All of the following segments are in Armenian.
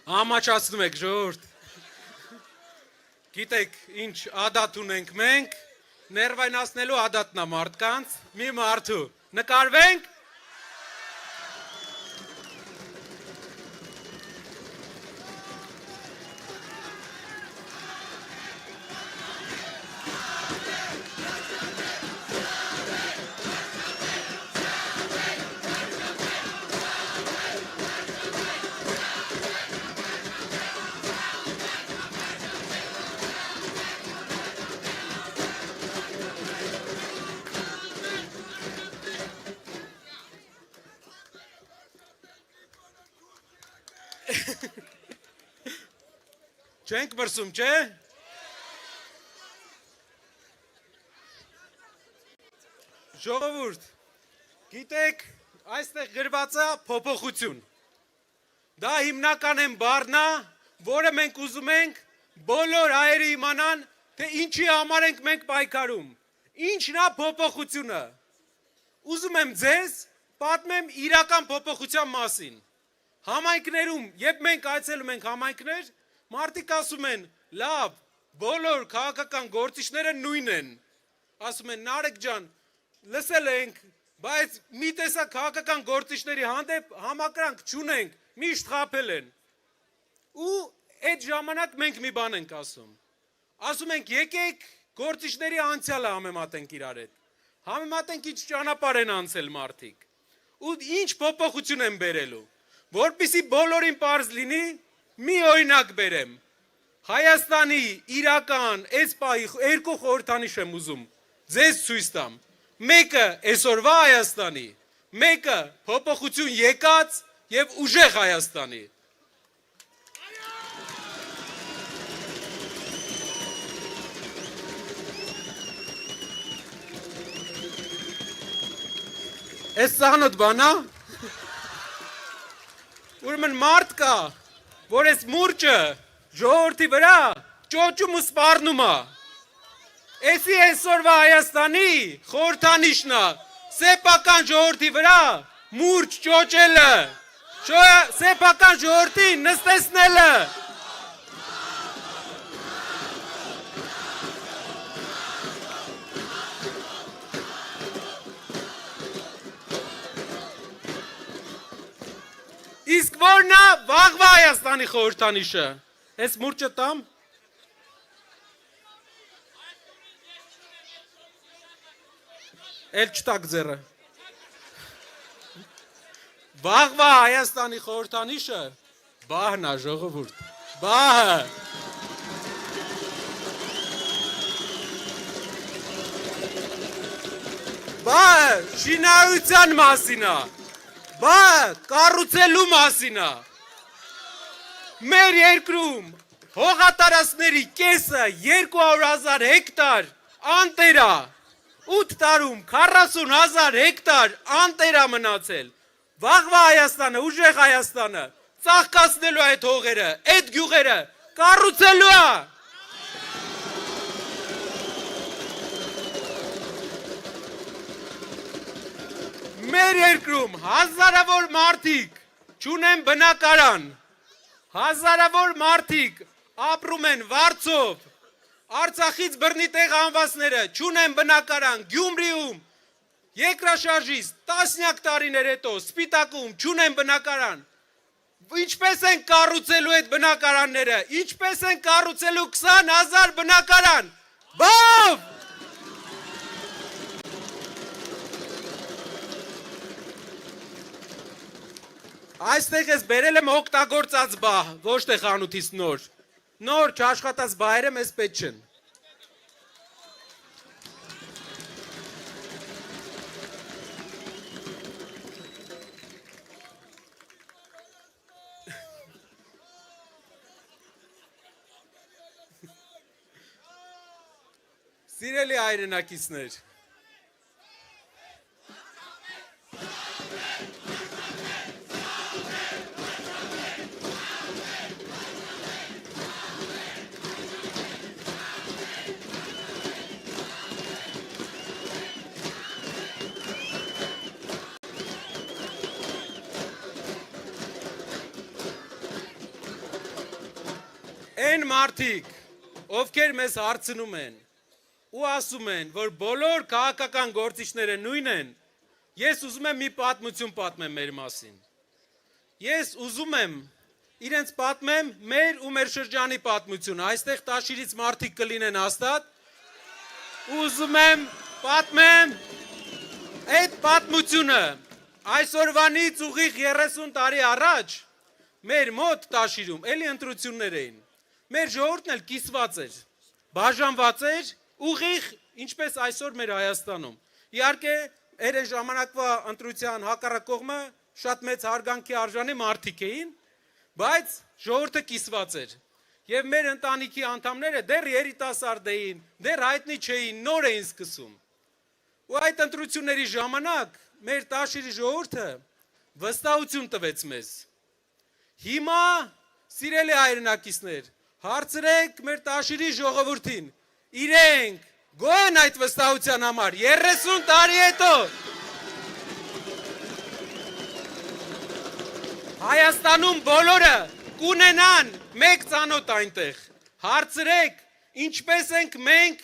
Համաչացնում եք ժողովուրդ։ Գիտեք, ինչ ադատ ունենք մենք, ներվայնացնելու ադատն է մարդկանց, մի մարդու։ Նկարվենք։ Չենք մրսում, չէ։ Ժողովուրդ, գիտեք, այստեղ գրված է փոփոխություն։ Դա հիմնական բառն է, որը մենք ուզում ենք բոլոր հայերը իմանան, թե ինչի համար ենք մենք պայքարում։ Ինչն է փոփոխությունը։ Ուզում եմ ձեզ պատմեմ իրական փոփոխության մասին։ Համայնքներում, երբ մենք այցելում ենք համայնքներ, մարդիկ ասում են, լավ, բոլոր քաղաքական գործիչները նույն են։ Ասում են, Նարեկ ջան, լսել ենք, բայց մի տեսակ քաղաքական գործիչների հանդեպ համակրանք չունենք, միշտ խաբել են։ Ու այդ ժամանակ մենք մի բան ենք ասում։ Ասում ենք, եկեք գործիչների անցյալը համեմատենք իրար հետ։ Համեմատենք ինչ ճանապարհ են անցել մարդիկ։ Ու ինչ փոփոխություն են բերելու։ Որպեսզի բոլորին պարզ լինի, մի օրինակ բերեմ։ Հայաստանի իրական այս պահի երկու խորհրդանիշ եմ ուզում ձեզ ցույց տամ։ Մեկը այսօրվա Հայաստանի, մեկը փոփոխություն եկած եւ ուժեղ Հայաստանի։ Այս սահնոտ բանա։ Ուրեմն մարդ կա, որ այս մուրճը ժողովրդի վրա ճոճում ու սպառնում է։ Էսի այսօրվա Հայաստանի խորհրդանիշն է, սեփական ժողովրդի վրա մուրճ ճոճելը, սեփական ժողովրդին նստեցնելը։ Իսկ որն է վաղվա Հայաստանի խորհրդանիշը։ Այս մուրճը տամ։ Էլ չտակ ձեռը։ Վաղվա Հայաստանի խորհրդանիշը բահն է, ժողովուրդ։ Բահը։ Բահը շինարարության մասին է։ Բա կառուցելու մասին է։ Մեր երկրում հողատարածքների կեսը 200,000 հեկտար անտեր է։ 8 տարում 40,000 հեկտար անտեր է մնացել։ Վաղվա Հայաստանը, ուժեղ Հայաստանը ծաղկացնելու այդ հողերը, այդ գյուղերը կառուցելու է։ Մեր երկրում հազարավոր մարդիկ չունեն բնակարան, հազարավոր մարդիկ ապրում են վարձով, Արցախից բռնի տեղ անվածները չունեն բնակարան, Գյումրիում, երկրաշարժից տասնյակ տարիներ հետո Սպիտակում չունեն բնակարան։ Ինչպես են կառուցելու այդ բնակարանները, ինչպես են կառուցելու 20,000 բնակարան։ Բավ! Այստեղ ես բերել եմ օգտագործած բահ, ոչ թե խանութից նոր։ Նոր չաշխատած բահերը մեզ պետք չեն։ Սիրելի հայրենակիցներ, Այն մարդիկ, ովքեր մեզ հարցնում են ու ասում են, որ բոլոր քաղաքական գործիչները նույն են, ես ուզում եմ մի պատմություն պատմեմ մեր մասին։ Ես ուզում եմ իրենց պատմեմ մեր ու մեր շրջանի պատմությունը, այստեղ Տաշիրից մարդիկ կլինեն հաստատ, ուզում եմ պատմեմ այդ պատմությունը, այսօրվանից ուղիղ 30 տարի առաջ, մեր մոտ Տաշիրում, էլի ընտրություններ էին, մեր ժողովուրդն էլ կիսված էր, բաժանված էր, ուղիղ, ինչպես այսօր մեր Հայաստանում, իհարկե էր այն ժամանակվա ընտրության հակառակ կողմը շատ մեծ հարգանքի արժանի մարդիկ էին, բայց ժողովուրդը կիսված էր, և մեր ընտանիքի անդամները դեռ երիտասարդ էին, դեռ հայտնի չէին, նոր էին սկսում, ու այդ ընտրությունների ժամանակ մեր Տաշիրի ժողովուրդը վստահություն տվեց մեզ։ Հիմա, սիրելի հայրենակիցներ, հարցրեք մեր Տաշիրի ժողովրդին, իրենք գոհ են այդ վստահության համար 30 տարի հետո։ Հայաստանում բոլորը կունենան մեկ ծանոթ այնտեղ։ Հարցրեք, ինչպես ենք մենք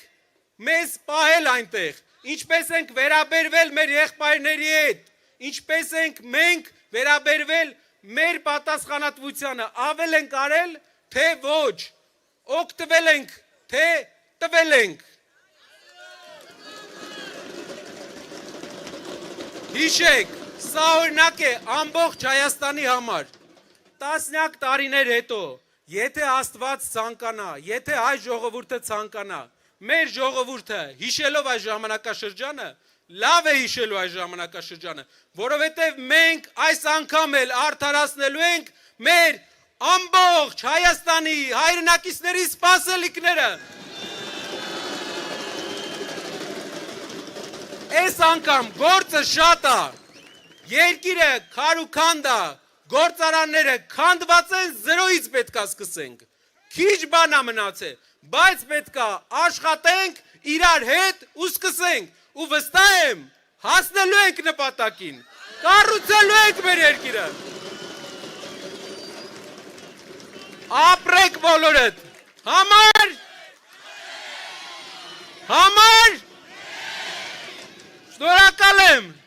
մեզ պահել այնտեղ, ինչպես ենք վերաբերվել մեր եղբայրների հետ, ինչպես ենք մենք վերաբերվել մեր պատասխանատվությանը, ավել ենք արել, թե ոչ, օգտվել ենք, թե տվել ենք։ Հիշեք, սա օրինակ է ամբողջ Հայաստանի համար, տասնյակ տարիներ հետո, եթե Աստված ցանկանա, եթե հայ ժողովուրդը ցանկանա, մեր ժողովուրդը հիշելով այս ժամանակաշրջանը, լավ է հիշելու այս ժամանակաշրջանը, որովհետև մենք այս անգամ էլ արդարացնելու ենք մեր ամբողջ Հայաստանի հայրենակիցների սպասելիքները։ Այս անգամ գործը շատ է, երկիրը քար ու քանդ է, գործարանները քանդված են, զրոյից պետքա սկսենք, քիչ բան է մնացել, բայց պետքա աշխատենք իրար հետ ու սկսենք, ու վստահ եմ, հասնելու ենք նպատակին, կառուցելու ենք մեր երկիրը։ Ապրեք բոլորդ, համար, շնորհակալ եմ։